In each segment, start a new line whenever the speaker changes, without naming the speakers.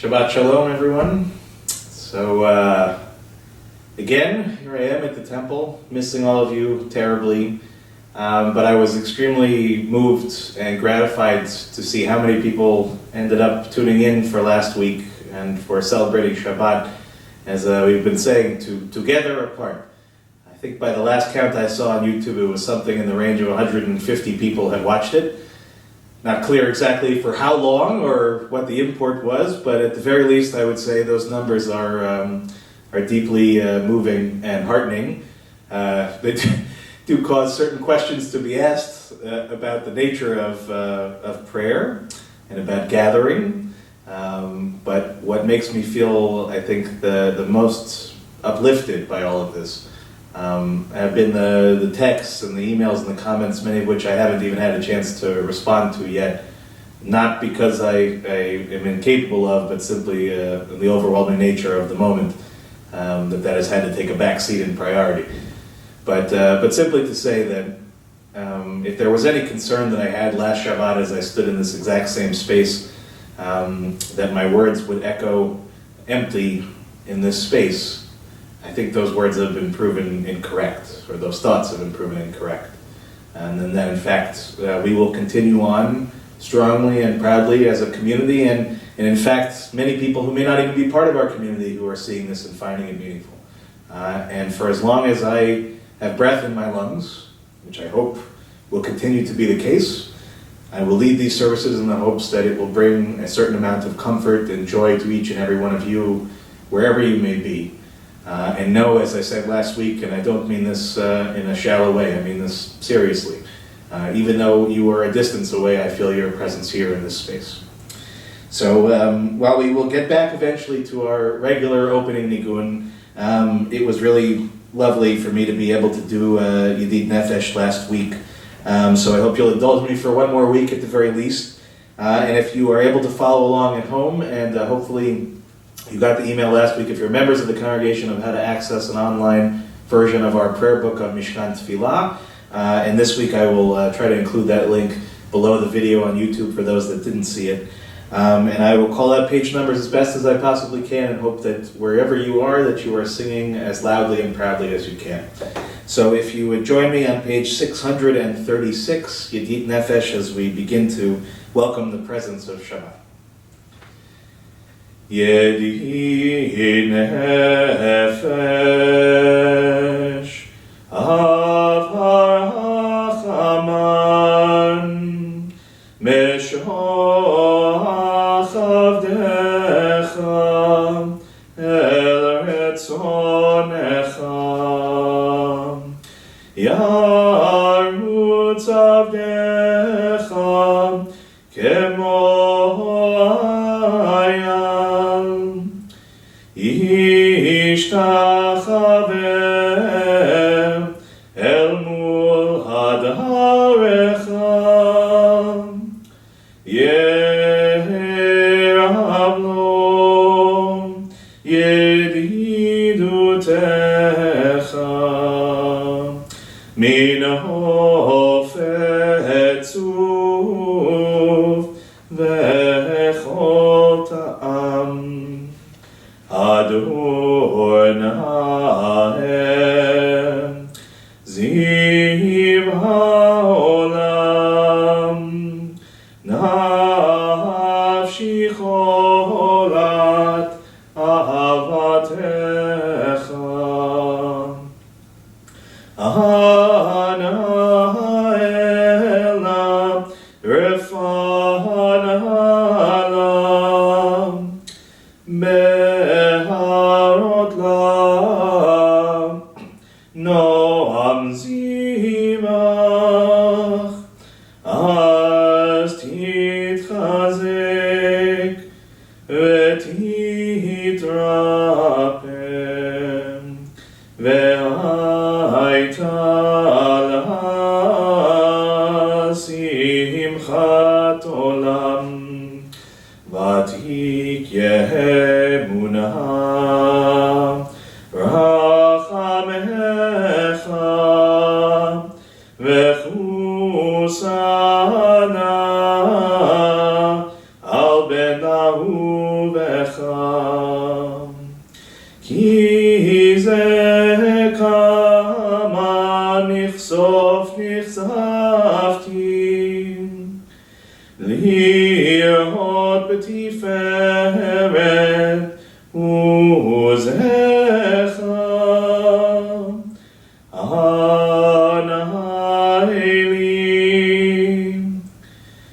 Shabbat Shalom, everyone. So, again, here I am at the temple, missing all of you terribly, but I was extremely moved and gratified to see how many people ended up tuning in for last week and for celebrating Shabbat, as we've been saying, together apart. I think by the last count I saw on YouTube, it was something in the range of 150 people had watched it. Not clear exactly for how long or what the import was, but at the very least I would say those numbers are deeply moving and heartening. They do cause certain questions to be asked about the nature of prayer and about gathering. But what makes me feel, I think, the most uplifted by all of this have been the texts and the emails and the comments, many of which I haven't even had a chance to respond to yet. Not because I am incapable of, but simply the overwhelming nature of the moment that has had to take a back seat in priority. But simply to say that if there was any concern that I had last Shabbat as I stood in this exact same space, that my words would echo empty in this space, I think those words have been proven incorrect, or those thoughts have been proven incorrect. And then that in fact, we will continue on strongly and proudly as a community, and in fact, many people who may not even be part of our community who are seeing this and finding it meaningful. And for as long as I have breath in my lungs, which I hope will continue to be the case, I will lead these services in the hopes that it will bring a certain amount of comfort and joy to each and every one of you, wherever you may be. And know, as I said last week, and I don't mean this in a shallow way, I mean this seriously. Even though you are a distance away, I feel your presence here in this space. So while we will get back eventually to our regular opening nigun, it was really lovely for me to be able to do Yedid Nefesh last week. So I hope you'll indulge me for one more week at the very least. And if you are able to follow along at home, and hopefully you got the email last week, if you're members of the congregation, of how to access an online version of our prayer book of Mishkan Tefillah. And this week I will try to include that link below the video on YouTube for those that didn't see it. And I will call out page numbers as best as I possibly can and hope that wherever you are singing as loudly and proudly as you can. So if you would join me on page 636, Yedid Nefesh, as we begin to welcome the presence of Shabbat. Yedid Nefesh Av HaRachaman Meshoach Avdecha El Retzonecha Yarutz Avdecha Kemo Ishtachaveh el mul hadarecha Yerab lo yedidutecha min hofet tzuf vechol ta'am Adonai Ziv haolam Nafshi cholat ahavatecha Ana elam refana alam Meharot lam noam zimach az titchazek vetitrapem ve'ayta la simchat olam vatik yemunah rachamecha vechusana al ben ahuvecha Lihot b'tiferet uzecha anaheli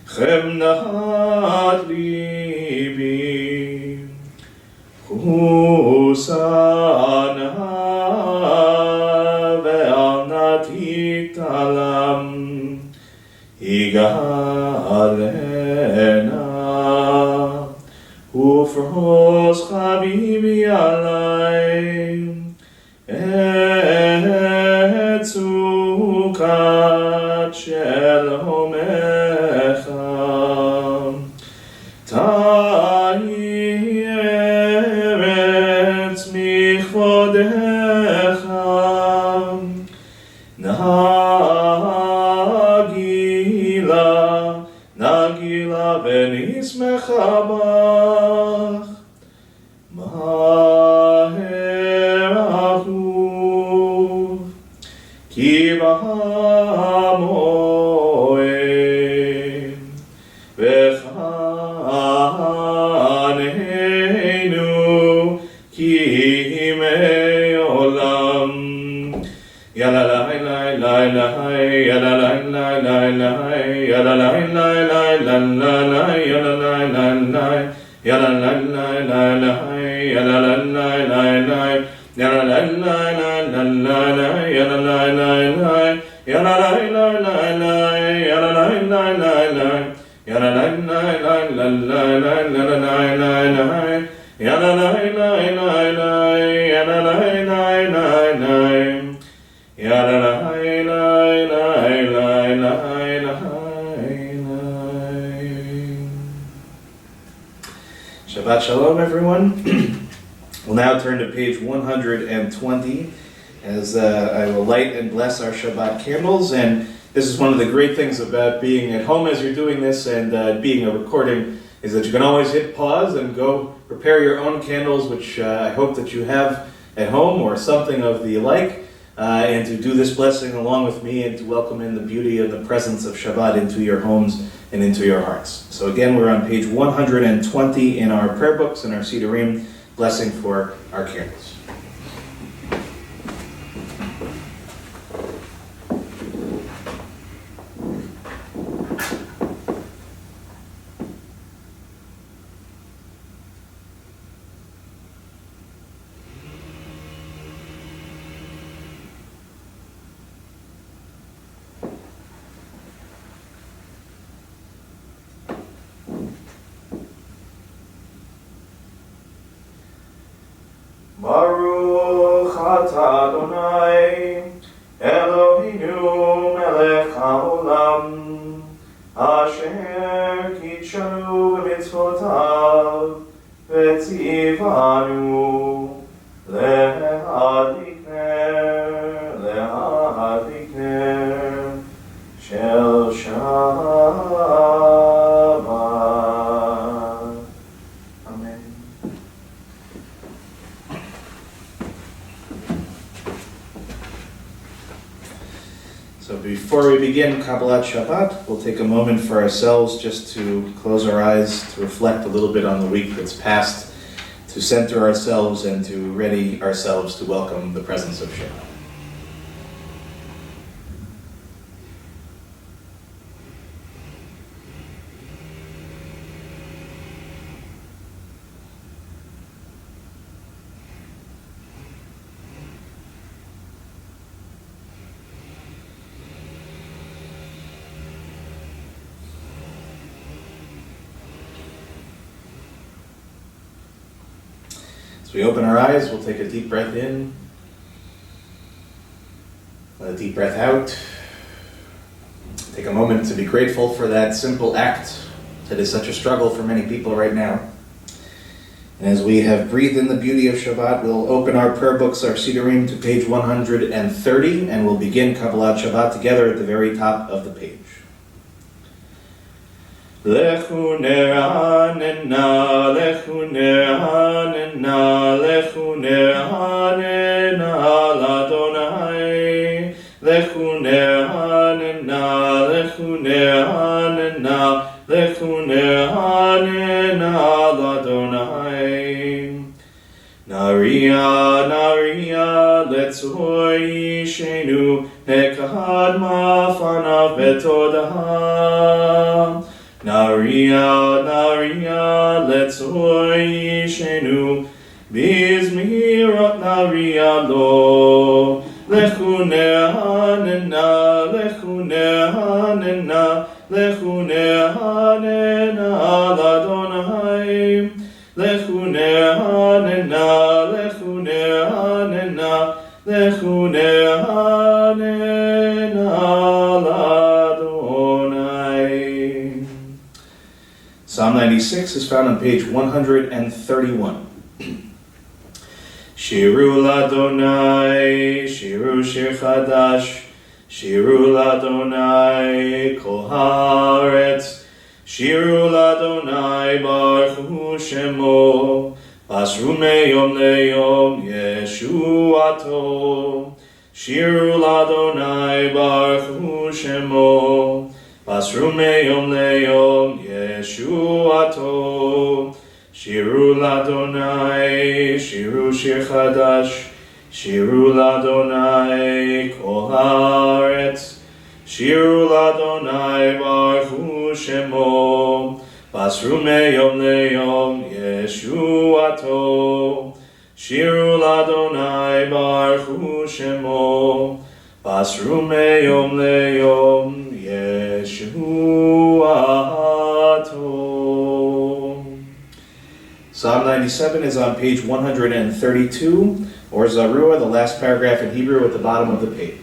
chemnat libi husana ve'anatik talam Igalena ufros chabibi alay etzukat shel homecha tahi eretz michvodecha Nagila v'nismecha bach Maher ahuv Ki b'hamoed V'chaneinu Ki me'olam Yala la la la la yala la la la la yala la la la la la la yala la la la yala la la la la yala la la la la yala la la la la la yala la la la yala la la la la yala la la la la yala la la la la la la yala la la la la yala la la la la Shabbat Shalom, everyone. We'll now turn to page 120 as I will light and bless our Shabbat candles. And this is one of the great things about being at home as you're doing this and being a recording is that you can always hit pause and go prepare your own candles, which I hope that you have at home or something of the like. And to do this blessing along with me and to welcome in the beauty of the presence of Shabbat into your homes and into your hearts. So again, we're on page 120 in our prayer books and our Sidurim, blessing for our candles. Baruch atah Adonai Eloheinu melech haolam asher kitshanu b'mitzvotav v'tzivanu lehadlikner shel Shabbat. Amen. So before we begin Kabbalat Shabbat, we'll take a moment for ourselves just to close our eyes, to reflect a little bit on the week that's passed, to center ourselves and to ready ourselves to welcome the presence of Shabbat. As we open our eyes, we'll take a deep breath in, let a deep breath out. Take a moment to be grateful for that simple act that is such a struggle for many people right now. And as we have breathed in the beauty of Shabbat, we'll open our prayer books, our Sidurim, to page 130, and we'll begin Kabbalat Shabbat together at the very top of the page. Lechu neranena, lechu neranena, lechu neranena l'Adonai, lechu neranena, lechu neranena lechu nehanena l'Adonai. Naria, Naria, letzor yishenu, nekahad mafanav betodah. Naria, Naria, letzor yishenu, bizmihirot Naria lo. Lechu nehanena, lechu nehanena, lechu nehanena l'Adonai. Lechu nehanena, lechu nehanena, lechu nehanena l'Adonai. Psalm 96 is found on page 131. Shiru l'Adonai, shiru shir chadash, shiru l'Adonai kol haaretz. Shiru l'Adonai baruchu shemo, basru meyom leyom yeshuato. Shiru l'Adonai baruchu shemo, basru meyom leyom yeshuato. Shiru l'Adonai, shiru shir chadash, shiru l'Adonai kol haaretz. Shiru l'Adonai baruchu shemo, basru meyom leyom yeshuato. Shiru l'Adonai baruchu shemo, basru meyom leyom yeshuato. Psalm 97 is on page 132, or Zarua, the last paragraph in Hebrew at the bottom of the page.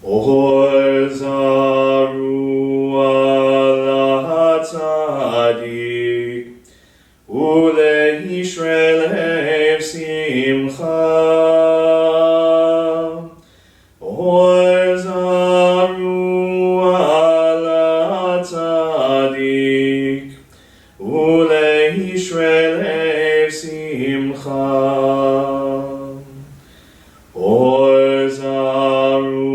Or Zarua l'Tzadik, uleishre simcha. Or Zarua l'Tzadik, uleishre simcha. Or Zarua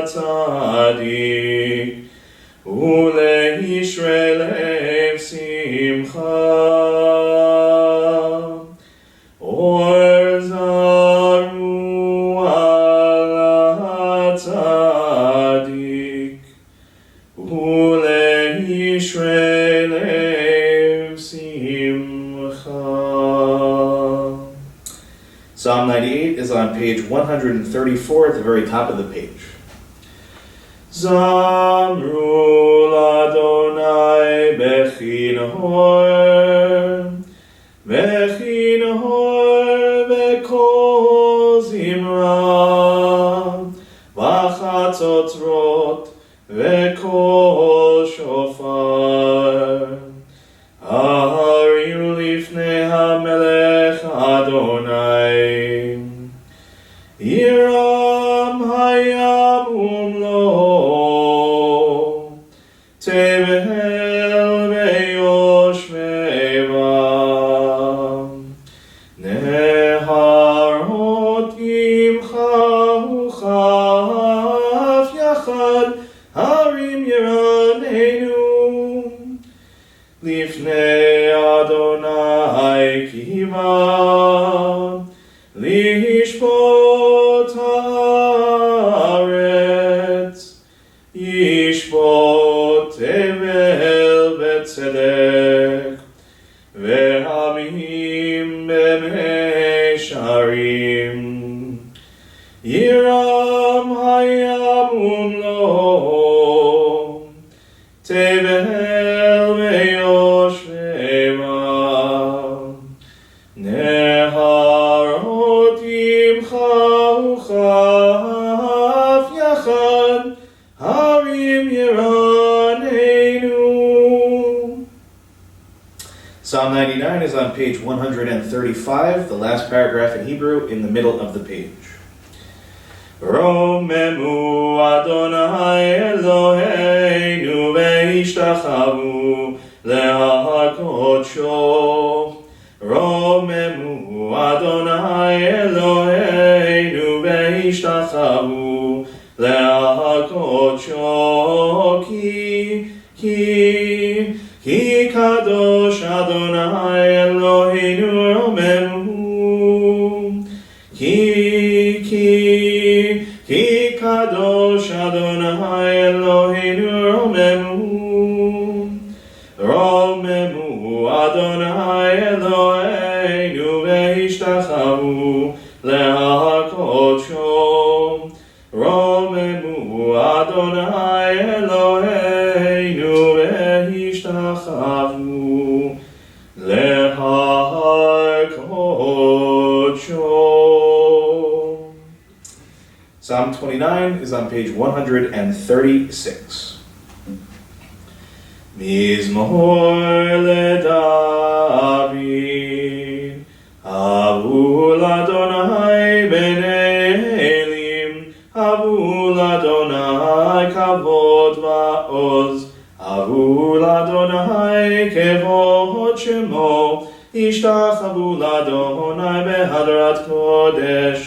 l'Tzadik, uleishre simcha. Or Zarua l'Tzadik, uleishre simcha. Psalm 98 is on page 134 at the very top of the page. Zamru l'Adonai bechin hor, v'kol zimra, v'chatzotrot, v'kol shofar. Ahariu lifnei hamelech Adonai, Yiram hayam umlo, Tevehel veyoshveva, Neharot imcha uchaf yachad, Harim yiranenu, Lifnei Adonai kiva, Lishpot haaretz, Yishpot tevel betzedek, Ve'amim b'mei sharim. Yiram hayam umlo, Tevel ve'yoshveva, Neharot imcha uchaf yachad, Harim yiranenu. Psalm 99 is on page 135, the last paragraph in Hebrew in the middle of the page. Romemu Adonai Eloheinu ve'ishtachavu le'hakodsho. Romemu Adonai Eloheinu ve'ishtachavu le'hakodsho. kodesho ki kadosh Adonai Eloheinu romemu ki kadosh Adonai Eloheinu romemu Adonai Eloheinu ve'ishtachavu lehakodsho romemu Adonai Eloheinu ve'ishtachavu lehakodsho. Psalm 29 is on page 136. Mizmor leDavid, Havul Adonai b'nei Elim, Havul Adonai kavod va'oz, Havul Adonai kevod shemo, Ishtachavu l'Adonai behadrat kodesh,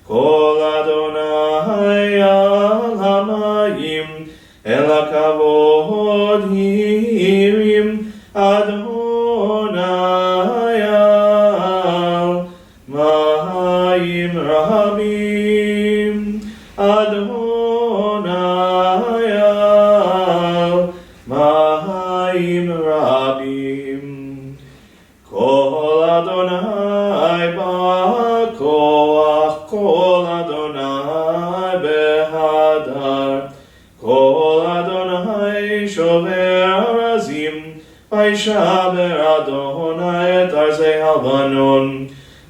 Kol Adonai al hamayim, El hakavod hirim, Adonai al mayim rabim, Adonai al mayim rabim. Kol Adonai ba'koach, Kol Adonai behadar, Kol Adonai shover arazim, Vaishaber Adonai et arzei halvanon,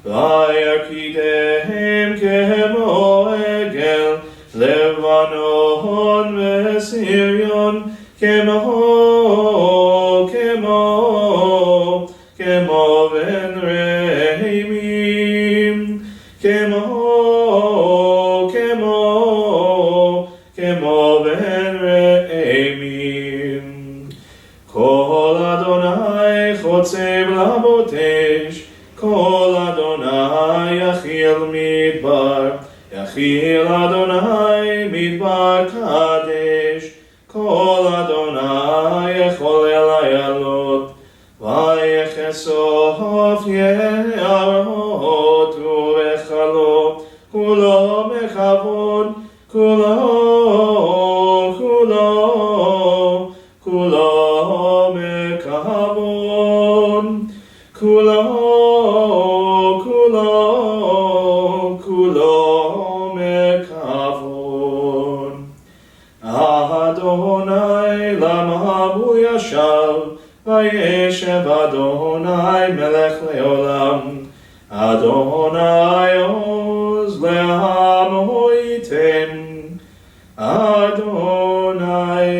Vayarkidehem kemo egel, Levanon ve'Sirion, kemo ben reimim, kemo ben reimim. Kol Adonai chotzev labotesh, Kol Adonai yachil midbar, Yachil Adonai midbar kadesh, Kol Adonai yecholel ayalot, Vayechesof ye'arot u'echalot, Kulo mechavod, Kulo mekavod, Kulo mekavod. Adonai lamahabu yashav, Vayeshev Adonai melech leolam, Adonai oz le'amo yiten, Adonai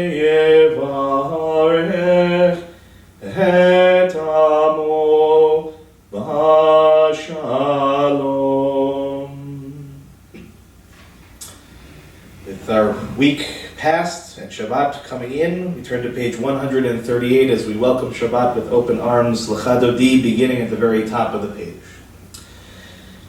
yevarech et amo b'shalom. With our week past and Shabbat coming in, we turn to page 138 as we welcome Shabbat with open arms, Lecha Dodi, beginning at the very top of the page.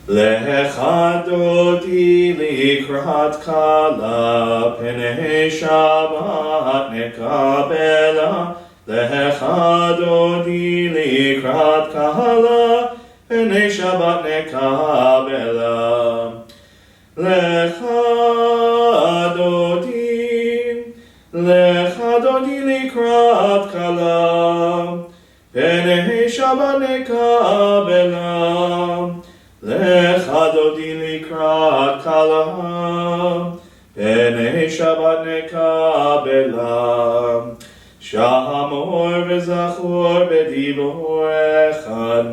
Lecha Dodi likrat kala, Penei Shabbat nekabela. Lecha Dodi likrat kala, Penei Shabbat nekabela. Lecha Dodi likrat kala, Penei Shabbat nekabela. Lecha Dodi likrat kala, Penei Shabbat nekabela. Shamor v'zachor b'dibor echad,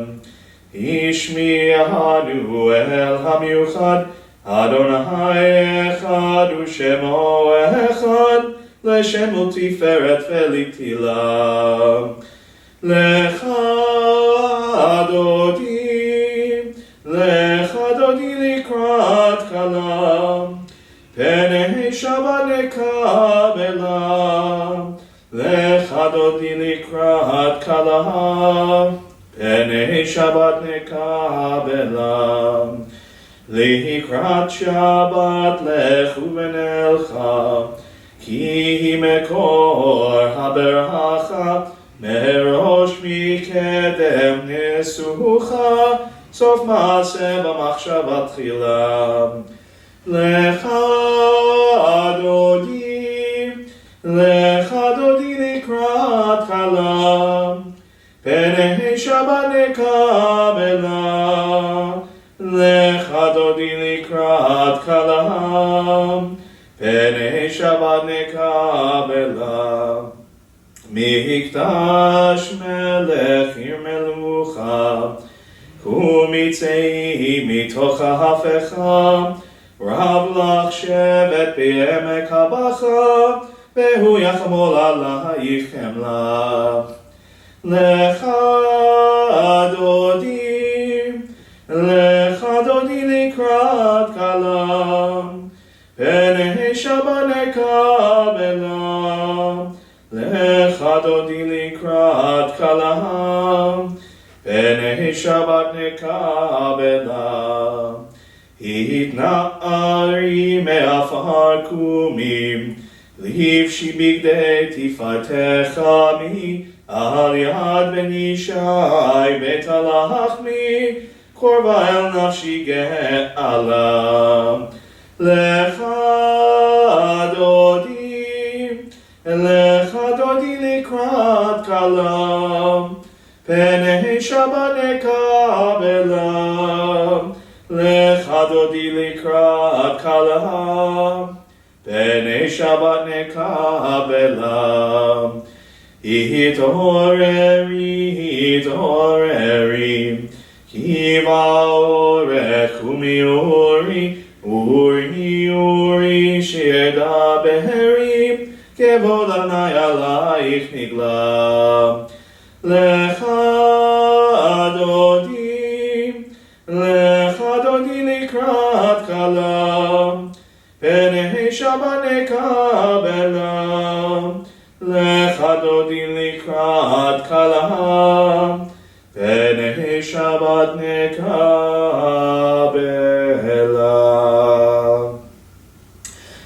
Ishmi'anu el hamiuchad, Adonai echad u'shemo echad, L'shem u'tiferet ve'litila. Lecha Dodi likrat kala, Penei Shabbat nekabela. Lecha Dodi likrat kala, Penei Shabbat nekabela. Likrat Shabbat lechu v'nelcha, כי היא מקור הברכה, מראש מקדם ניסוחה, סוף מעשה במחשבה תחילה. לך דודי לקראת כלה, פני שבת נקבלה. לך דודי לקראת כלה, פני שבת נקבלה. מקדש מלך עיר מלוכה, קומי צאי מתוך ההפכה, רב לך שבט בעמק הבכה, והוא יחמול עלייך חמלה. לך דודי לקראת כלה, פני שבת נקבלה. לך דודי לקראת כלה, פני שבת נקבלה. התנערי מעפר קומי, לבשי בגדי תפארתך עמי, על יד בן ישי בית הלחמי, קרבה אל נפשי גאלה. לך דודי לקראת כלה, פני שבת נקבלה. לך דודי לקראת כלה, פני שבת נקבלה. התעוררי, כי באורך ומאורי, אורי שידברי, כבוד אדוני עלייך נגלה. לך דודי לקראת כלה, פני שבת נקבלה. לך דודי לקראת כלה, פני שבת נקבלה.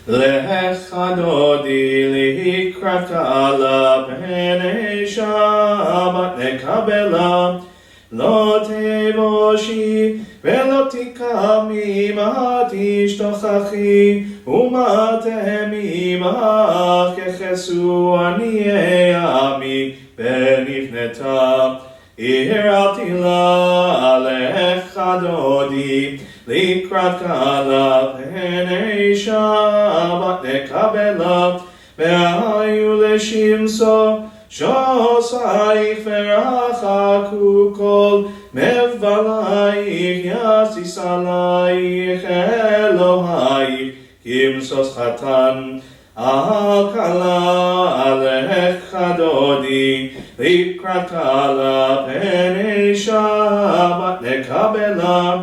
לך דודי לקראת כלה, פני שבת נקבלה. לא תבושי ולא תקמי, מה תשתוכחי ומה תהמי, ככסו עניי עמי ונבנתה. הרעתי לה לך דודי לקראת כלה, פני שבת נקבלה. והיו לשמסו שוסייך ורחקו כל מבלייך, יסיס עלייך אלוהייך, כמסוס חתן על כלה. לך דודי לקראת כלה, פני שבת נקבלה.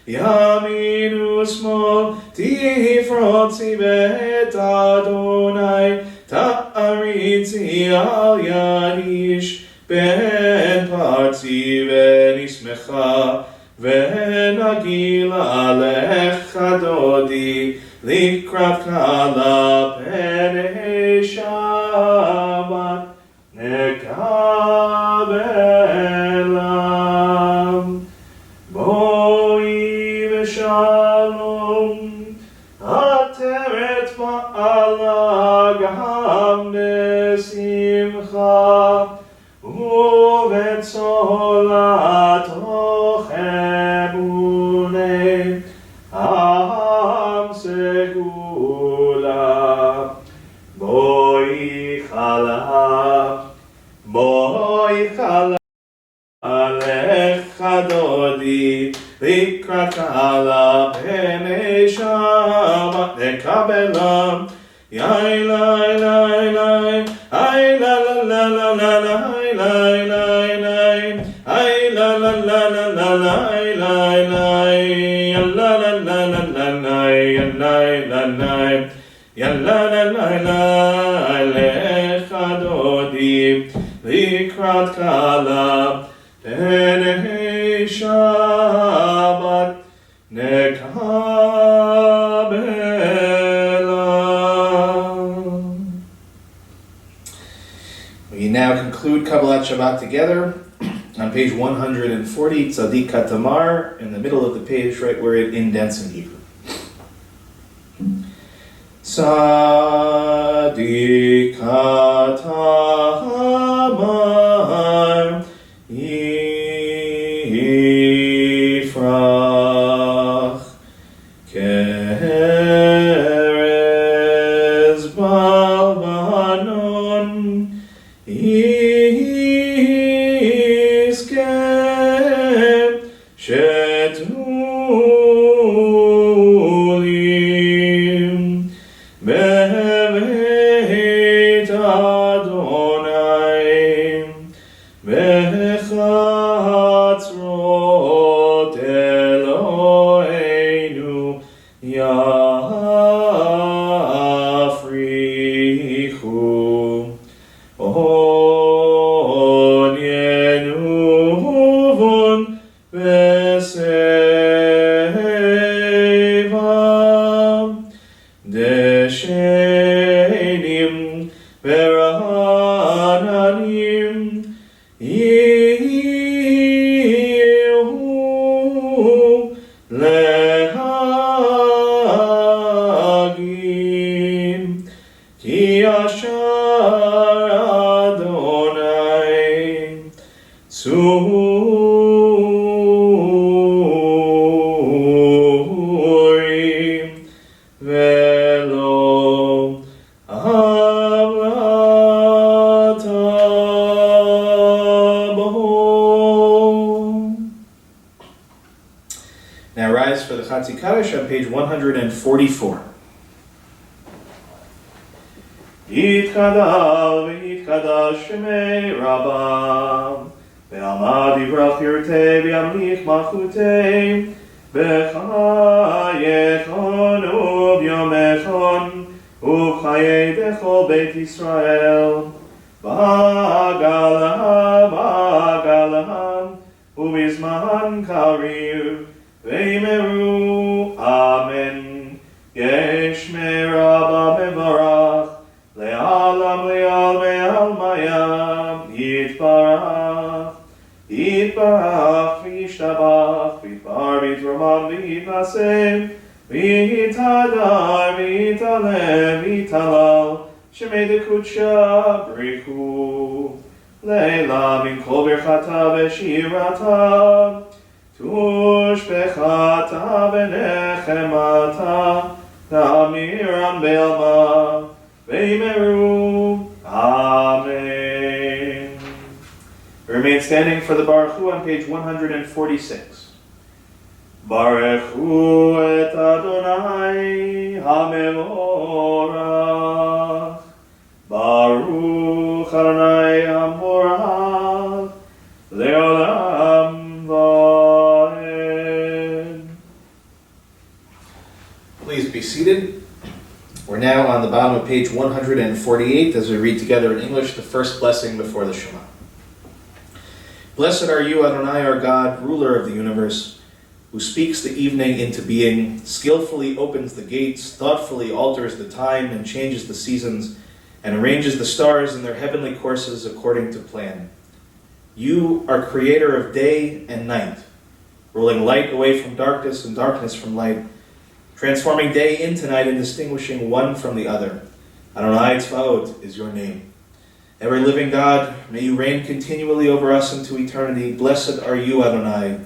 ימין ושמאל תפרוצי בית אדוני, תעריצי על יד איש בן פרצי ונשמחה ונגילה. לך דודי לקראת כלה, פני שבת נקבלה. בואי ושלום, עטרת מעלה גם בשמחה, ובצולתו חבוני עם סגולה. בואי חלה, לך דודי לקראת כלה, פני שבת נקבלה. יאי לי לי לי, איי לה לה לה לה לה לה, איי לי לי, איי לה לה לה לה לה לה, איי לי לי, יאללה לה לה לה לה לה, יאללה לה לה, יאללה לה לה לה. לך דודי לקראת כלה, פני שבת נקבלה. We now conclude Kabbalat Shabbat together on page 140, Tzadik Katamar, in the middle of the page, right where it indents in Hebrew. Tzadik Katamar Yifrach Kerez Balbanon Yizkem Shetulim Beveit Adonai Bechatzrot Eloheinu Yafrichu Onyenuvon Veseva Deshenim Verananim Yehu Lehagim Ki Ashar Adonai Tzurim Velo Avlatabo. Now rise for the Chatzi Kaddish on page 144. Yitkadal v'yitkadash shemei Rabba ve'amad yivrach yirtei v'yamlich malchutei b'chayechon u'b'yomechon u'chayei b'chol Beit Yisrael b'agalaha u'bizman karir ve'imeru amen yeshmei Rabba mevarach Le'alam le'al me'almayam Yitbarach Yitbarach V'yishtabach V'yitbar v'yitramam v'yitnasem V'yitadar v'yitalem v'yitalal Shemei dekutsha brichu Le'la min kol birchata v'shirata Tush bechata v'nechemata Ta'amiran be'alma Veimeru. Amen. Remain standing for the Baruch Hu on page 146. Baruch Hu et Adonai HaMevorach. Baruch Adonai HaMorach. Leolam Vaed. Please be seated. We're now on the bottom of page 148 as we read together in English the first blessing before the Shema. Blessed are you, Adonai, our God, ruler of the universe, who speaks the evening into being, skillfully opens the gates, thoughtfully alters the time and changes the seasons, and arranges the stars in their heavenly courses according to plan. You are creator of day and night, rolling light away from darkness and darkness from light, transforming day into night and distinguishing one from the other. Adonai Tzvaot is your name. Ever living God, may you reign continually over us into eternity. Blessed are you, Adonai,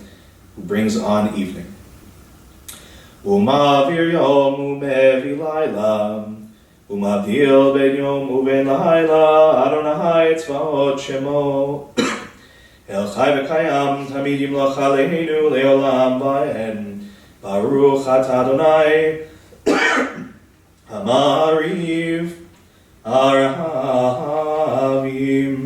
who brings on evening. Umavir yom umevi laila, umavdil ben yom uben laila, Adonai Tzvaot shemo. El chai v'kayam tamid yimloch aleinu leolam vaed. Baruch atah Adonai Hamariv Arhavim.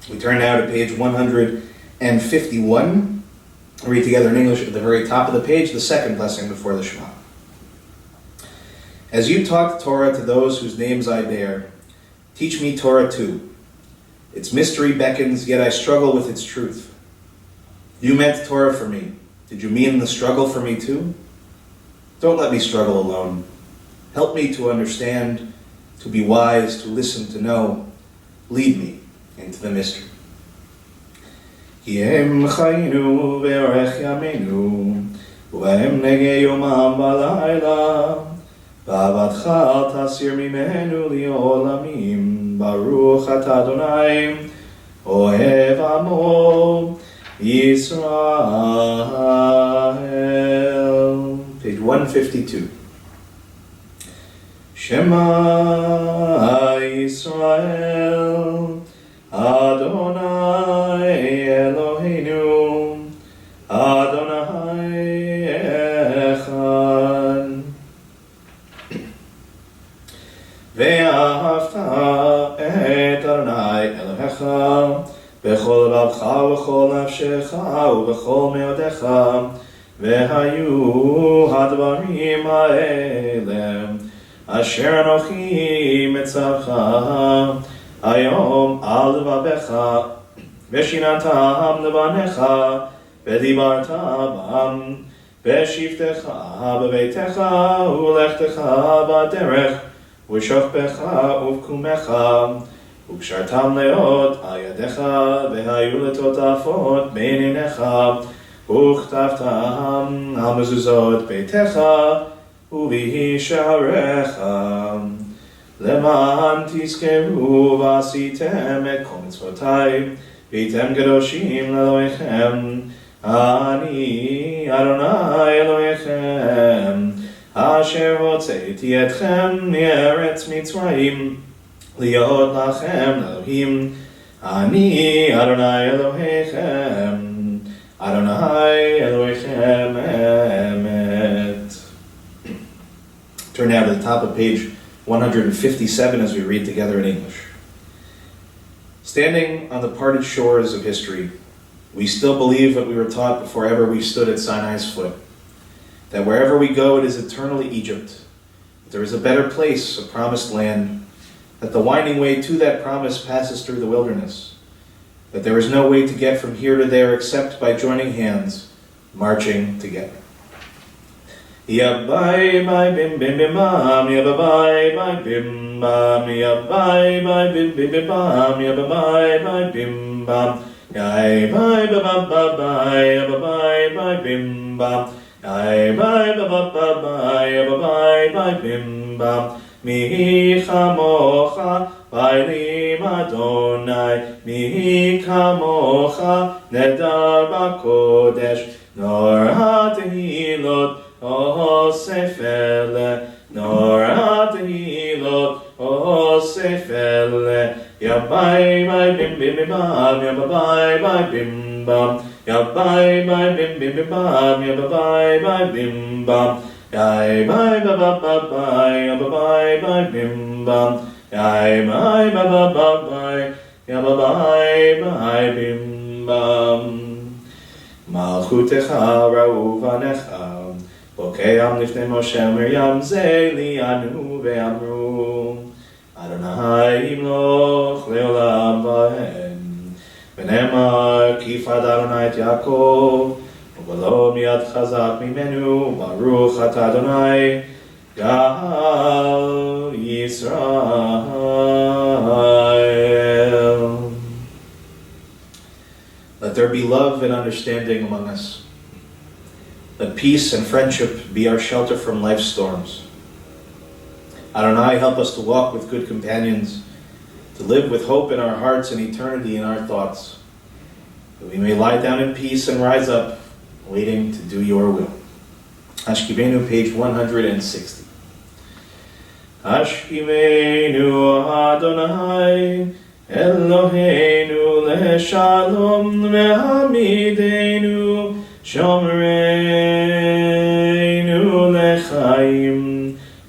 We turn now to page 151. We'll read together in English at the very top of the page, the second blessing before the Shema. As you taught Torah to those whose names I bear, teach me Torah too. Its mystery beckons, yet I struggle with its truth. You meant Torah for me. Did you mean the struggle for me too? Don't let me struggle alone. Help me to understand, to be wise, to listen, to know. Lead me into the mystery. כי הם חיינו ואורך ימינו, ובהם נגע יומם בלילה, ואהבתך אל תסיר ממנו לעולמים. ברוך אתה אדוני, אוהב עמו ישראל. Page 152. Shema Yisrael, Adonai Eloheinu, Adonai Echad. Ve'ahavta et Adonai Elohecha, bechol לבבך ובכל נפשך ובכל מאודיך, והיו הדברים האלה אשר אנוכי מצווך היום על לבבך, ושיננתם לבניך, ודיברת בם, בשבתך בביתך ולכתך בדרך, ושוכבך ובקומך, וקשרתם לאות על ידיך, והיו לטוטפות בין עיניך, וכתבתם על מזוזות ביתך ובשעריך, למען תזכרו ועשיתם את כל מצוותיי, והייתם קדושים לאלוהיכם. אני אדוני אלוהיכם, אשר הוצאתי אתכם מארץ מצרים, להיות לכם אלוהים. אני אדוני אלוהיכם, Adonai Elohechem Emet. Turn now to the top of page 157 as we read together in English. Standing on the parted shores of history, we still believe what we were taught before ever we stood at Sinai's foot, that wherever we go it is eternally Egypt, that there is a better place, a promised land, that the winding way to that promise passes through the wilderness, that there is no way to get from here to there except by joining hands, marching together. Yabai bai bim bim bim bam, yabai bai bim bam, yabai bai bim bim bim bam, yabai bai bim bam, yabai bai ba ba ba bai, yabai bai bim bam, yabai ba ba ba bai, yabai bai bim bam. Mi chamocha vaylim Adonai, mi kamocha nedar bakodesh, nor hatehilot osef ele, nor hatehilot osef ele. Yabai bai bim bim bim bam, yabai bai bim bam, yabai bai bim bim bim bam, yabai bai bim bam. Yai bye ba ba ba bye, ba bye bye bim bam. Yai bye ba ba ba bye, ya ba bye bye bim bam. Malchutecha ra'u vanecha, bokeam lifnei Moshe Miriam ze li'anu ve'amru, Adonai yimloch le'olam va'em, v'nemar kifad Adonai et Yaakov, ולא מיד חזק ממנו, ברוך אתה אדוני, גאל Yisrael. Let there be love and understanding among us. Let peace and friendship be our shelter from life's storms. Adonai, help us to walk with good companions, to live with hope in our hearts and eternity in our thoughts, that we may lie down in peace and rise up, waiting to do your will. Ashkivenu, page 160. Ashkivenu Adonai, Eloheinu leshalom, ve'hamidenu, shomreinu lechaim.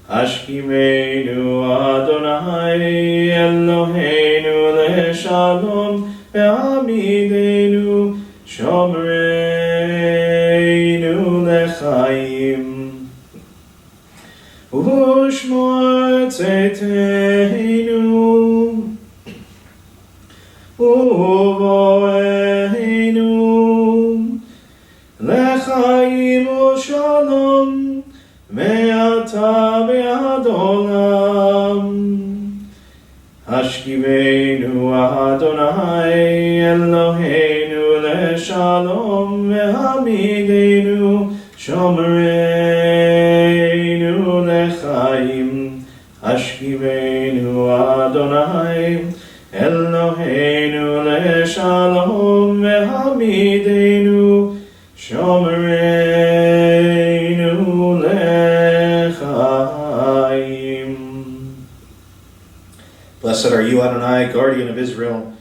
Ashkivenu Adonai, Eloheinu leshalom, ve'hamidenu, shomreinu lechaim. Ushmor tzeiteinu, uvoeinu, lechaim. חיים ושלום מעתה ועד עולם. השכיבנו אדוני אלוהינו לשלום והעמידנו שומרנו לחיים. השכיבנו אדוני אלוהינו לשלום והעמידנו שומרנו לחיים. Blessed are you, Adonai, guardian of Israel,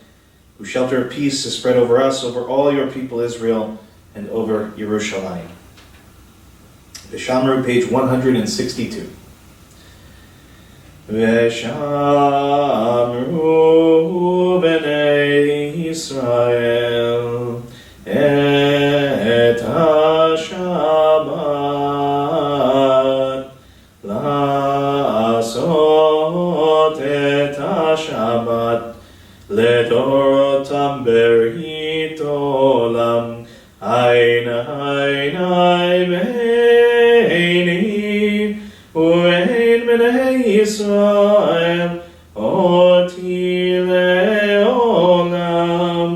whose shelter of peace is spread over us, over all your people Israel, and over Yerushalayim. Vishamru, page 162. Vishamru b'nei Yisrael et ha-Shabbat la'asot et ha-Shabbat לדורותם ברית עולם. עין בעיני ובעין בני ישראל אותי לעולם.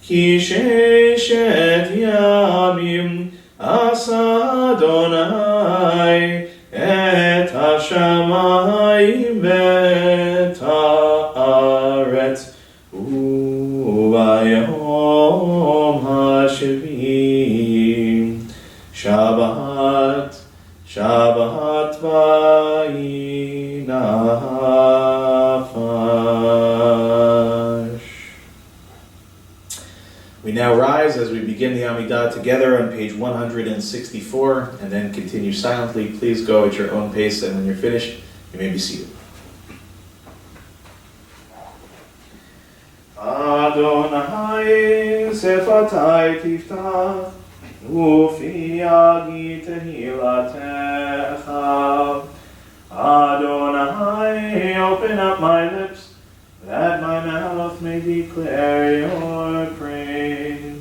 כי ששת ימים עשה אדוני את השמיים ואת הארץ, וביום השביעי שבת, שבת ויהי נפש. We now rise as we begin the Amidah together on page 164, and then continue silently. Please go at your own pace, and when you're finished, you may be seated. Adonai sefatai tiftach, ufi yagi tehilatecha. Adonai, open up my lips, that my mouth may declare your praise.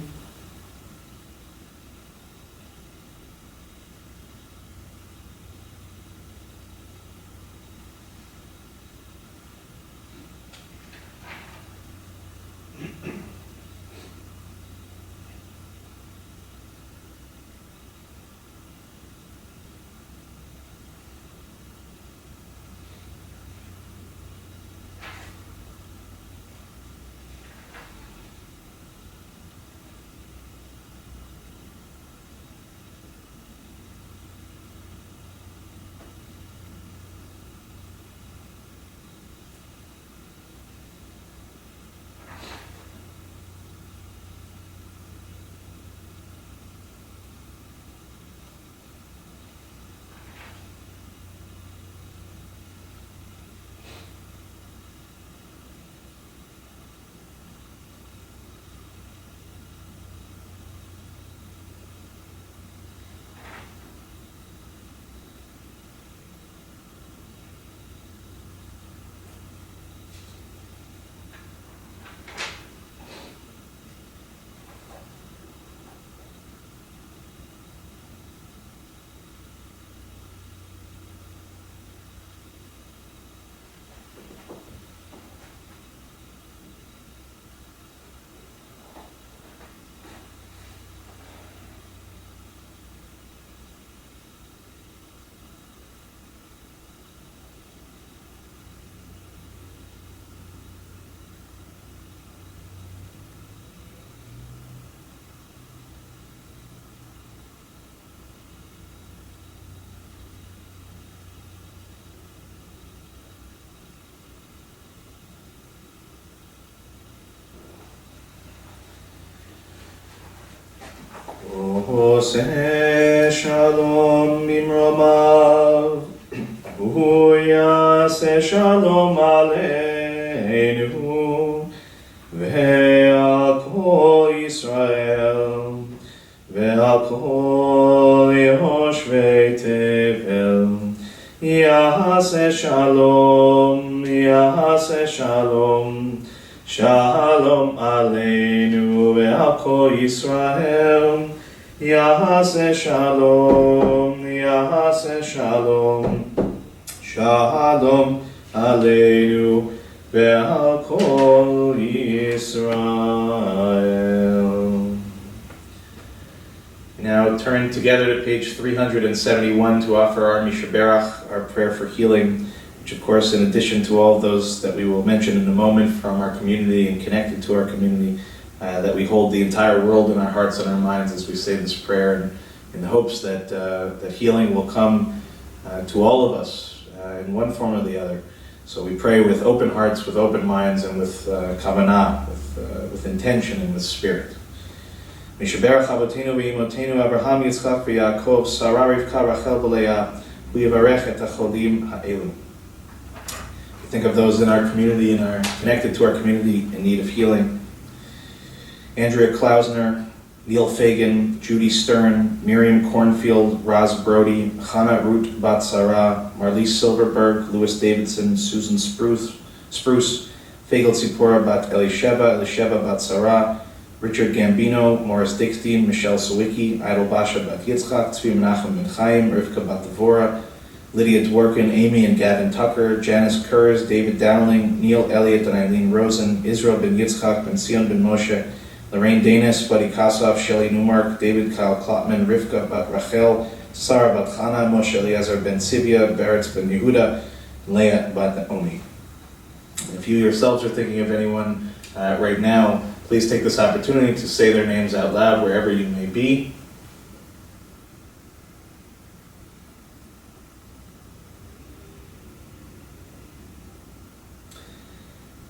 עושה שלום במרומיו, הוא יעשה שלום עלינו, ועל כל ישראל, ועל כל יושבי תבל, יעשה שלום, יעשה שלום, שלום עלינו ועל כל ישראל, Yaseh Shalom, Yaseh Shalom, Shalom Aleinu ve'al kol Yisrael. Now turn together to page 371 to offer our Mishaberach, our prayer for healing, which of course, in addition to all of those that we will mention in a moment from our community and connected to our community, that we hold the entire world in our hearts and our minds as we say this prayer, and in the hopes that that healing will come to all of us in one form or the other. So we pray with open hearts, with open minds, and with kavanah, with intention and with spirit. Mishaberach Avotenu v'Imotenu Abraham Yitzchak v'Yaakov Sarah Rivka Rachel v'Leah v'Yivarech et hacholim ha'elu. Think of those in our community and are connected to our community in need of healing. Andrea Klausner, Neil Fagan, Judy Stern, Miriam Cornfield, Roz Brody, Hannah Ruth Batsara, Marlise Silverberg, Louis Davidson, Susan Spruce, Fagel Tzipora Bat Elisheva Batsara, Richard Gambino, Morris Dickstein, Michelle Sawicki, Idol Basha Bat Yitzchak, Tzvi Menachem Ben Chaim, Rivka Bat Devora, Lydia Dworkin, Amy and Gavin Tucker, Janice Kurz, David Dowling, Neil Elliott and Eileen Rosen, Israel Ben Yitzchak, Ben Sion Ben Moshe, Lorraine Danis, Buddy Kasov, Shelley Newmark, David Kyle Klotman, Rivka Bat Rachel, Sarah Bat Chana, Moshe Eliezer Ben Sivia, Baretz Ben Yehuda, Leah Bat Naomi. If you yourselves are thinking of anyone right now, please take this opportunity to say their names out loud wherever you may be.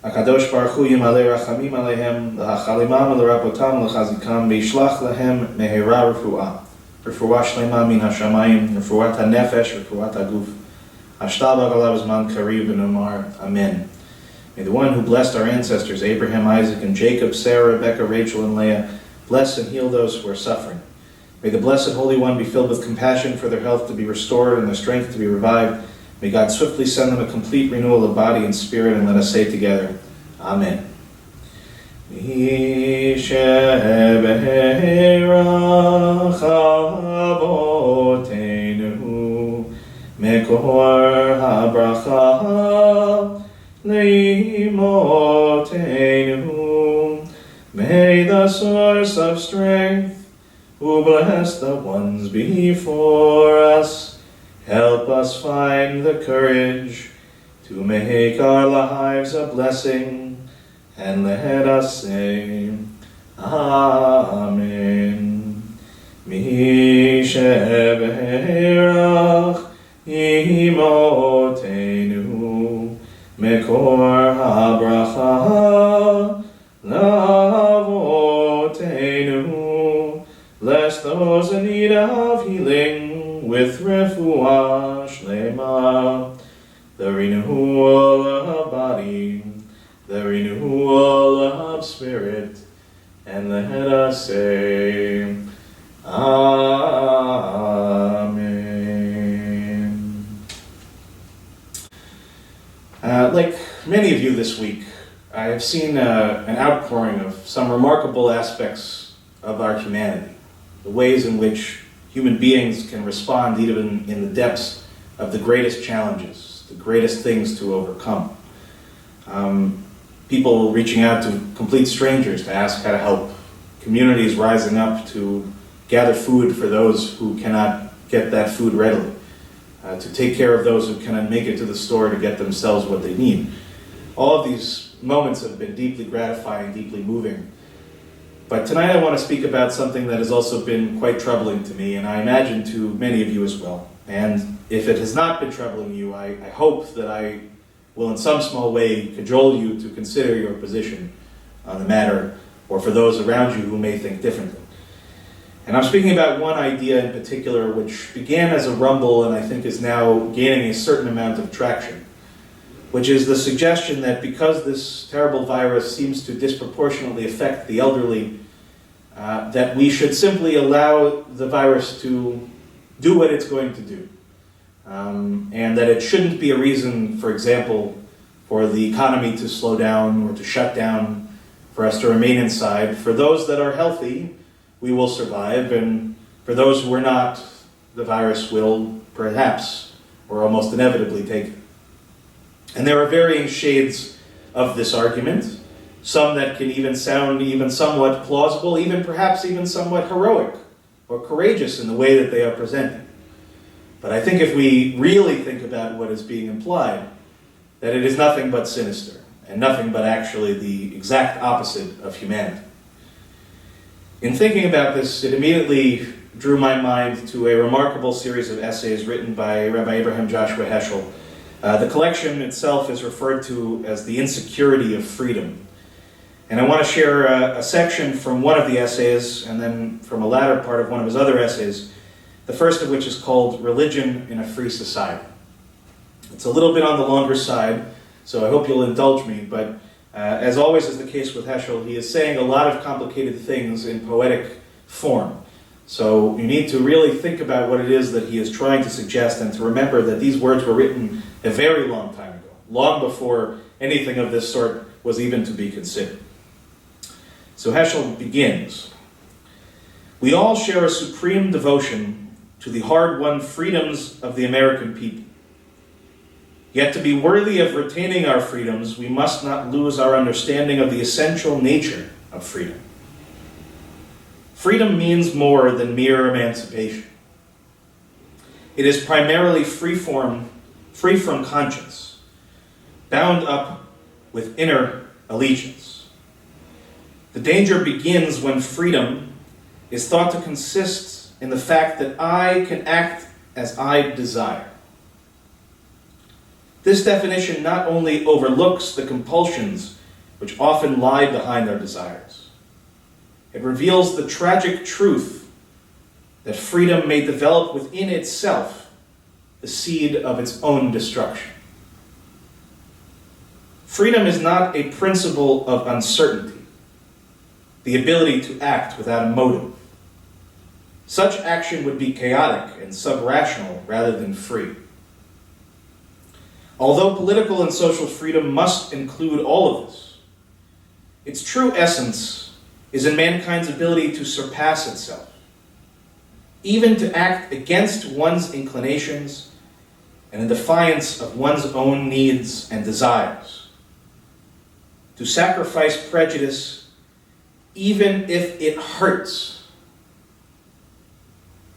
HaKadosh Baruch Hu Yimalei Rachamim Aleihem, L'Hachalimam L'Rabotam L'Chazikam, V'Yishlach Lehem Mehera Refuah, Refuah Shlema Min HaShamayim, Refuat HaNefesh, Refuat HaGuf, Hashtal B'Galav Zman Kariv V'Nomar, Amen. May the one who blessed our ancestors, Abraham, Isaac, and Jacob, Sarah, Rebecca, Rachel, and Leah, bless and heal those who are suffering. May the Blessed Holy One be filled with compassion for their health to be restored and their strength to be revived. May God swiftly send them a complete renewal of body and spirit, and let us say together, Amen. Mekor habracha leimotenu. May the source of strength, who bless the ones before us, help us find the courage to make our lives a blessing, and let us say, Amen. Mi sheberach imotenu, mekor habracha lavotenu. Bless those in need of healing with refuah shlema, the renewal of body, the renewal of spirit, and let us say, Amen. Like many of you this week, I have seen an outpouring of some remarkable aspects of our humanity, the ways in which human beings can respond even in the depths of the greatest challenges, the greatest things to overcome. People reaching out to complete strangers to ask how to help, communities rising up to gather food for those who cannot get that food readily, to take care of those who cannot make it to the store to get themselves what they need. All of these moments have been deeply gratifying, deeply moving. But tonight I want to speak about something that has also been quite troubling to me, and I imagine to many of you as well. And if it has not been troubling you, I hope that I will in some small way cajole you to consider your position on the matter, or for those around you who may think differently. And I'm speaking about one idea in particular which began as a rumble and I think is now gaining a certain amount of traction, which is the suggestion that because this terrible virus seems to disproportionately affect the elderly, that we should simply allow the virus to do what it's going to do. And that it shouldn't be a reason, for example, for the economy to slow down or to shut down, for us to remain inside. For those that are healthy, we will survive, and for those who are not, the virus will perhaps, or almost inevitably, take it. And there are varying shades of this argument, some that can even sound even somewhat plausible, even perhaps even somewhat heroic or courageous in the way that they are presented. But I think if we really think about what is being implied, that it is nothing but sinister, and nothing but actually the exact opposite of humanity. In thinking about this, it immediately drew my mind to a remarkable series of essays written by Rabbi Abraham Joshua Heschel. The collection itself is referred to as The Insecurity of Freedom. And I want to share a section from one of the essays, and then from a latter part of one of his other essays, the first of which is called Religion in a Free Society. It's a little bit on the longer side, so I hope you'll indulge me, but as always is the case with Heschel, he is saying a lot of complicated things in poetic form. So you need to really think about what it is that he is trying to suggest, and to remember that these words were written a very long time ago, long before anything of this sort was even to be considered. So Heschel begins, "We all share a supreme devotion to the hard-won freedoms of the American people. Yet to be worthy of retaining our freedoms, we must not lose our understanding of the essential nature of freedom. Freedom means more than mere emancipation. It is primarily free from conscience, bound up with inner allegiance. The danger begins when freedom is thought to consist in the fact that I can act as I desire. This definition not only overlooks the compulsions which often lie behind our desires, it reveals the tragic truth that freedom may develop within itself the seed of its own destruction. Freedom is not a principle of uncertainty, the ability to act without a motive. Such action would be chaotic and subrational rather than free. Although political and social freedom must include all of this, its true essence is in mankind's ability to surpass itself, even to act against one's inclinations and in defiance of one's own needs and desires, to sacrifice prejudice even if it hurts.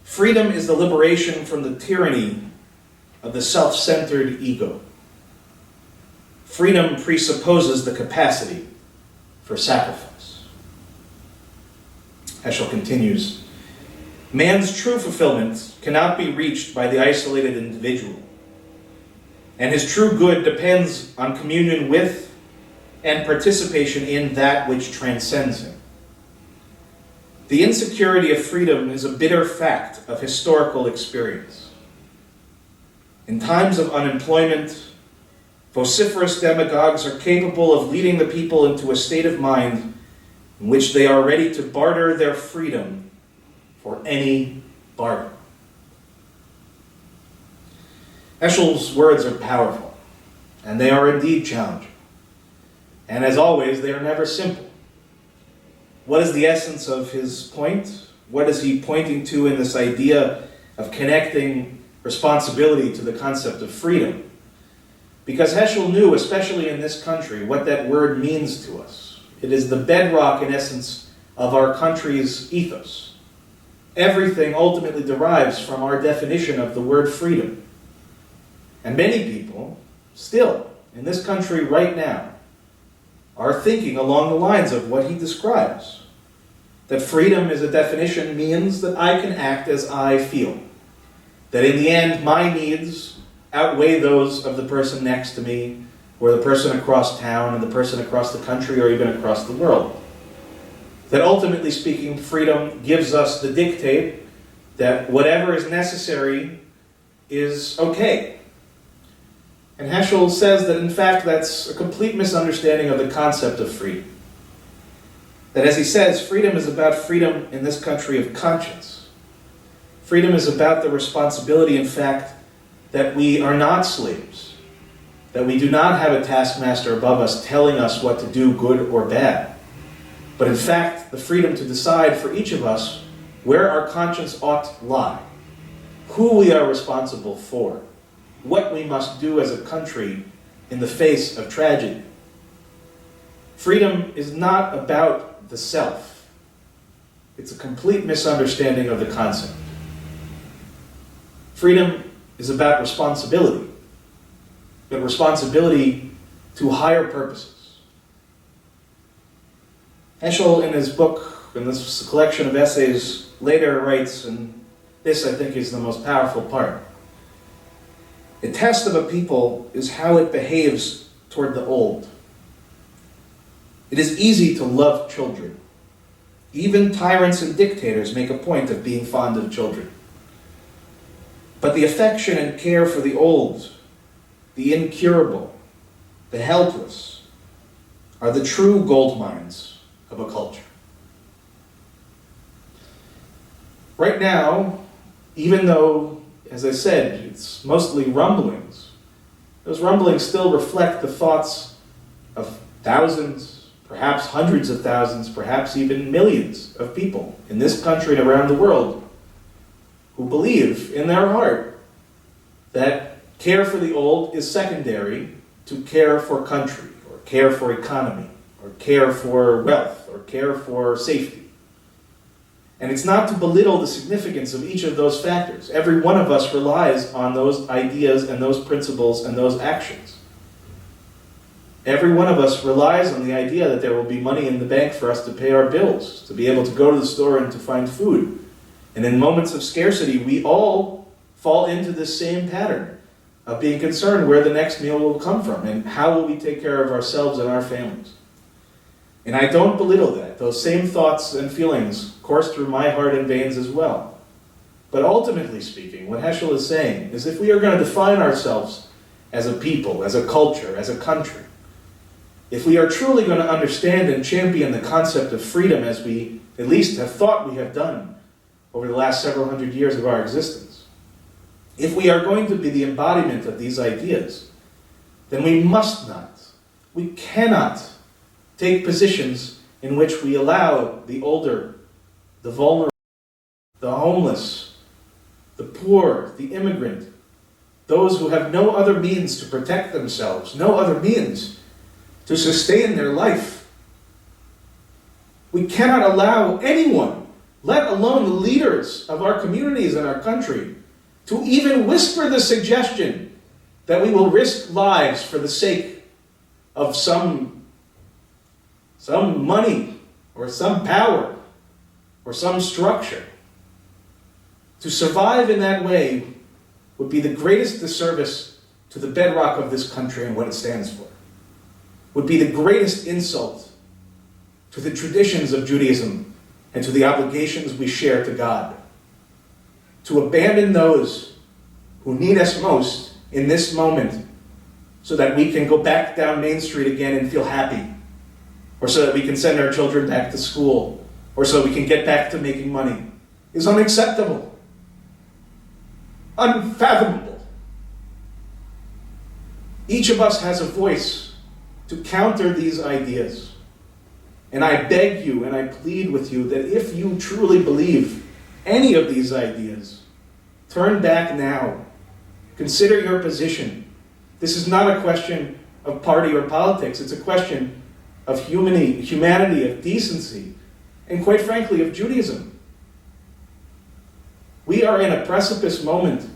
Freedom is the liberation from the tyranny of the self-centered ego. Freedom presupposes the capacity for sacrifice." Heschel continues, "Man's true fulfillment cannot be reached by the isolated individual, and his true good depends on communion with and participation in that which transcends him. The insecurity of freedom is a bitter fact of historical experience. In times of unemployment, vociferous demagogues are capable of leading the people into a state of mind in which they are ready to barter their freedom for any bargain." Heschel's words are powerful, and they are indeed challenging. And as always, they are never simple. What is the essence of his point? What is he pointing to in this idea of connecting responsibility to the concept of freedom? Because Heschel knew, especially in this country, what that word means to us. It is the bedrock, in essence, of our country's ethos. Everything ultimately derives from our definition of the word freedom. And many people, still, in this country right now, are thinking along the lines of what he describes. That freedom as a definition means that I can act as I feel. That in the end, my needs outweigh those of the person next to me, or the person across town, and the person across the country, or even across the world. That ultimately speaking, freedom gives us the dictate that whatever is necessary is okay. And Heschel says that in fact that's a complete misunderstanding of the concept of freedom. That as he says, freedom is about freedom in this country of conscience. Freedom is about the responsibility, in fact, that we are not slaves, that we do not have a taskmaster above us telling us what to do, good or bad, but in fact the freedom to decide for each of us where our conscience ought to lie, who we are responsible for, what we must do as a country in the face of tragedy. Freedom is not about the self. It's a complete misunderstanding of the concept. Freedom is about responsibility, but responsibility to higher purposes. Heschel, in his book, in this collection of essays, later writes, and this I think is the most powerful part, a test of a people is how it behaves toward the old. It is easy to love children. Even tyrants and dictators make a point of being fond of children. But the affection and care for the old, the incurable, the helpless, are the true gold mines of a culture. Right now, even though, as I said, it's mostly rumblings, those rumblings still reflect the thoughts of thousands, perhaps hundreds of thousands, perhaps even millions of people in this country and around the world who believe in their heart that care for the old is secondary to care for country, or care for economy, or care for wealth, or care for safety. And it's not to belittle the significance of each of those factors. Every one of us relies on those ideas and those principles and those actions. Every one of us relies on the idea that there will be money in the bank for us to pay our bills, to be able to go to the store and to find food. And in moments of scarcity, we all fall into this same pattern of being concerned where the next meal will come from and how will we take care of ourselves and our families. And I don't belittle that. Those same thoughts and feelings course through my heart and veins as well. But ultimately speaking, what Heschel is saying is if we are going to define ourselves as a people, as a culture, as a country, if we are truly going to understand and champion the concept of freedom as we at least have thought we have done over the last several hundred years of our existence, if we are going to be the embodiment of these ideas, then we must not, we cannot take positions in which we allow the older, the vulnerable, the homeless, the poor, the immigrant, those who have no other means to protect themselves, no other means to sustain their life. We cannot allow anyone, let alone the leaders of our communities and our country, to even whisper the suggestion that we will risk lives for the sake of some money or some power or some structure. To survive in that way would be the greatest disservice to the bedrock of this country and what it stands for. Would be the greatest insult to the traditions of Judaism and to the obligations we share to God. To abandon those who need us most in this moment so that we can go back down Main Street again and feel happy, or so that we can send our children back to school, or so we can get back to making money, is unacceptable. Unfathomable. Each of us has a voice to counter these ideas. And I beg you and I plead with you that if you truly believe any of these ideas, turn back now. Consider your position. This is not a question of party or politics. It's a question of humanity, of decency, and quite frankly, of Judaism. We are in a precipice moment.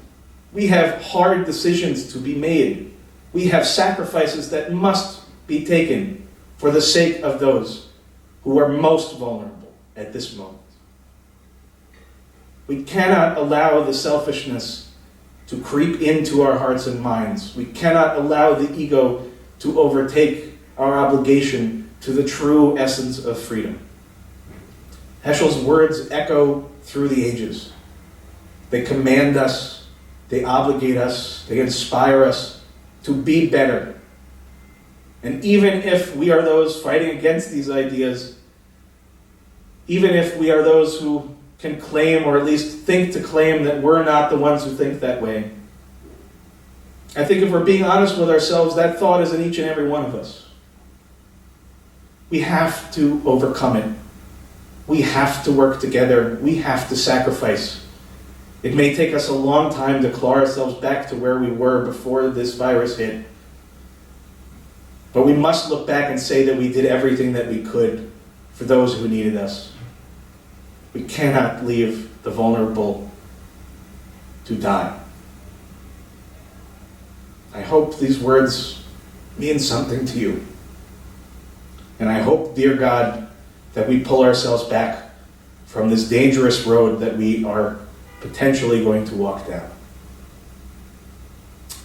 We have hard decisions to be made. We have sacrifices that must be taken for the sake of those who are most vulnerable at this moment. We cannot allow the selfishness to creep into our hearts and minds. We cannot allow the ego to overtake our obligation to the true essence of freedom. Heschel's words echo through the ages. They command us, they obligate us, they inspire us to be better. And even if we are those fighting against these ideas, even if we are those who can claim, or at least think to claim, that we're not the ones who think that way, I think if we're being honest with ourselves, that thought is in each and every one of us. We have to overcome it. We have to work together. We have to sacrifice. It may take us a long time to claw ourselves back to where we were before this virus hit. But we must look back and say that we did everything that we could for those who needed us. We cannot leave the vulnerable to die. I hope these words mean something to you. And I hope, dear God, that we pull ourselves back from this dangerous road that we are potentially going to walk down.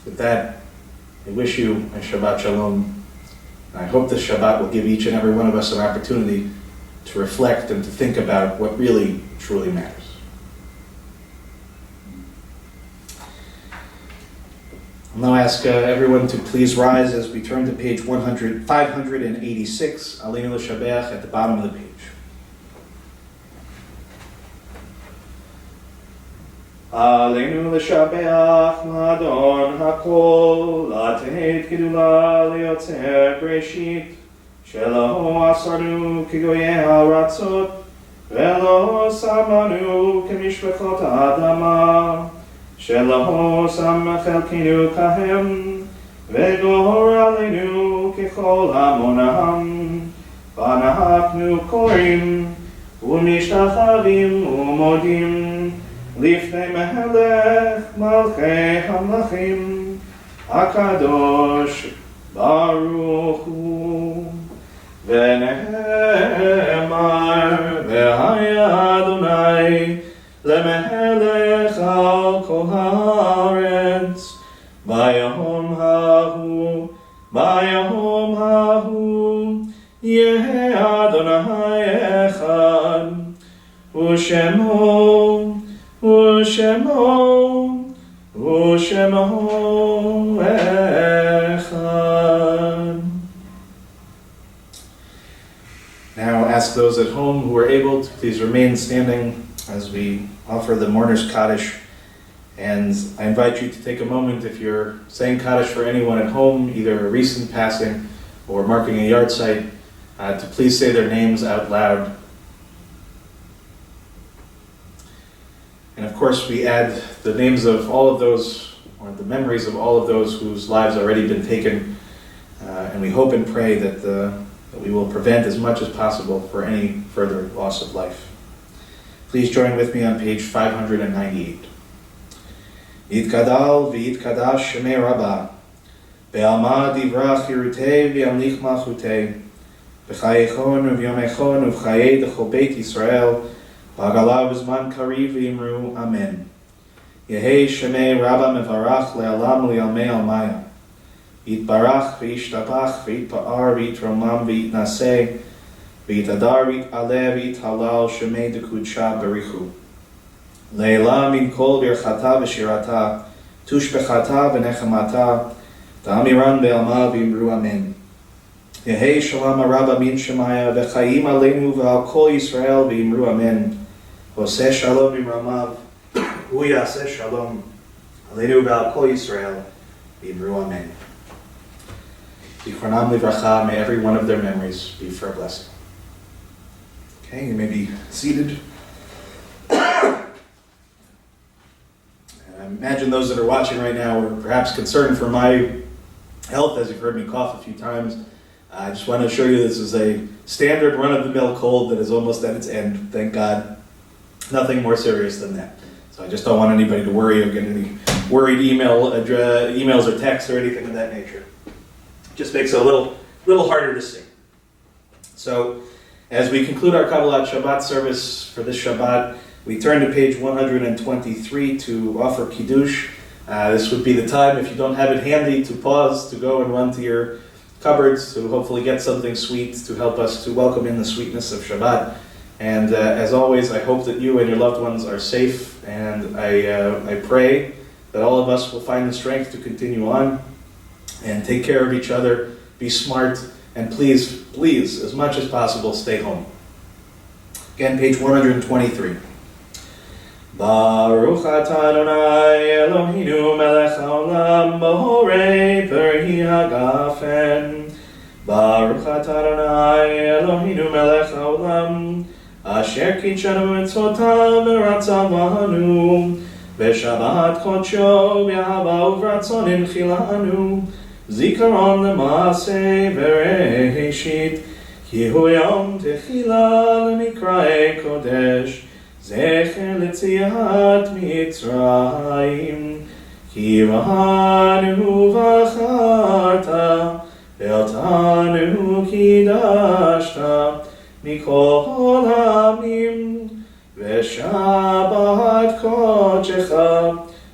With that, I wish you a Shabbat Shalom. And I hope this Shabbat will give each and every one of us an opportunity to reflect and to think about what really, truly matters. I'll now ask everyone to please rise as we turn to page 586, Aleinu L'Shabeach, at the bottom of the page. Aleinu L'Shabeach, L'Adon HaKol, L'Ateit Gedula L'Yotzer Breshit, Shelo Asarnu Kigoyeh HaRatzot, Velo Samanu Kemishpechot Adama, Shelo Sam Chelkinu Kahem, Vegor Aleinu Kechol Hamonaham, Vanahaknu Korim, Umishtachavim Umodim, Lifnei Mehelech Malchei Hamlachim, Akadosh Baruch Hu, V'nehemar V'haya Adonai Lemehelech al kol haaretz, Bayahom hahu, Yehe Adonai echad, U'shemo echad. Now ask those at home who are able to please remain standing as we offer the mourner's Kaddish. And I invite you to take a moment, if you're saying Kaddish for anyone at home, either a recent passing or marking a yard site, to please say their names out loud. And of course, we add the names of all of those, or the memories of all of those whose lives have already been taken, and we hope and pray that we will prevent as much as possible for any further loss of life. Please join with me on page 598. Yitkadal v'yitkadash shemei Rabba, be'alma divra chirutei v'yamlich malchutei, b'chayechon v'yomechon v'chayei d'chol beit Yisrael, b'agala v'zman kariv v'imru amen. Yehei shemei Rabba mevarach le'alam le'almei almaya, yitbarach v'yishtabach v'yitpa'ar v'yitromam v'yitnaseh, v'yitadar v'yit'aleh v'yithalal shemei d'kudsha barichu. Leila min kol birchata v'shirata, tushbechata v'nechamata, ta'amiran be'alma v'imru amen. Yehei shalom araba min shemaya, v'chayim aleinu v'al kol Yisrael v'imru amen. Oseh shalom imramav, hu yaseh shalom, aleinu v'al kol Yisrael v'imru amen. Zichronam livracha, may every one of their memories be for a blessing. Okay, you may be seated. I imagine those that are watching right now are perhaps concerned for my health, as you've heard me cough a few times. I just want to assure you this is a standard run-of-the-mill cold that is almost at its end, thank God. Nothing more serious than that. So I just don't want anybody to worry or get any worried emails or texts or anything of that nature. It just makes it a little harder to see. So as we conclude our Kabbalat Shabbat service for this Shabbat, we turn to page 123 to offer Kiddush. This would be the time, if you don't have it handy, to pause, to go and run to your cupboards, to hopefully get something sweet to help us to welcome in the sweetness of Shabbat. And as always, I hope that you and your loved ones are safe, and I pray that all of us will find the strength to continue on and take care of each other, be smart, and please, as much as possible, stay home. Again, page 123. Baruch atah Adonai Eloheinu melech haolam, borei peri hagafen, Baruch atah Adonai Eloheinu melech haolam, asher kitshanu b'mitzvotav v'ratzah banu, v'shabbat kodsho b'ahava uvratzon inchilanu, zikaron l'maaseh v'reishit, ki hu yom techila l'mikrae kodesh, zecher l'tziat Mitzrayim, ki v'hanu v'acharta, ואותנו קידשת מכל העמים, ושבת קודשך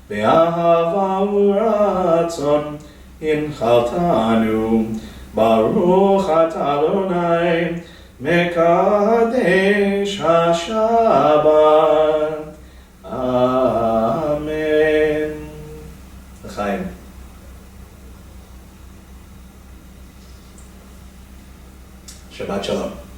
באהבה ורצון הנחלתנו. ברוך אתה אדוני מקדש השבת. אמן. לחיים. Shabbat Shalom.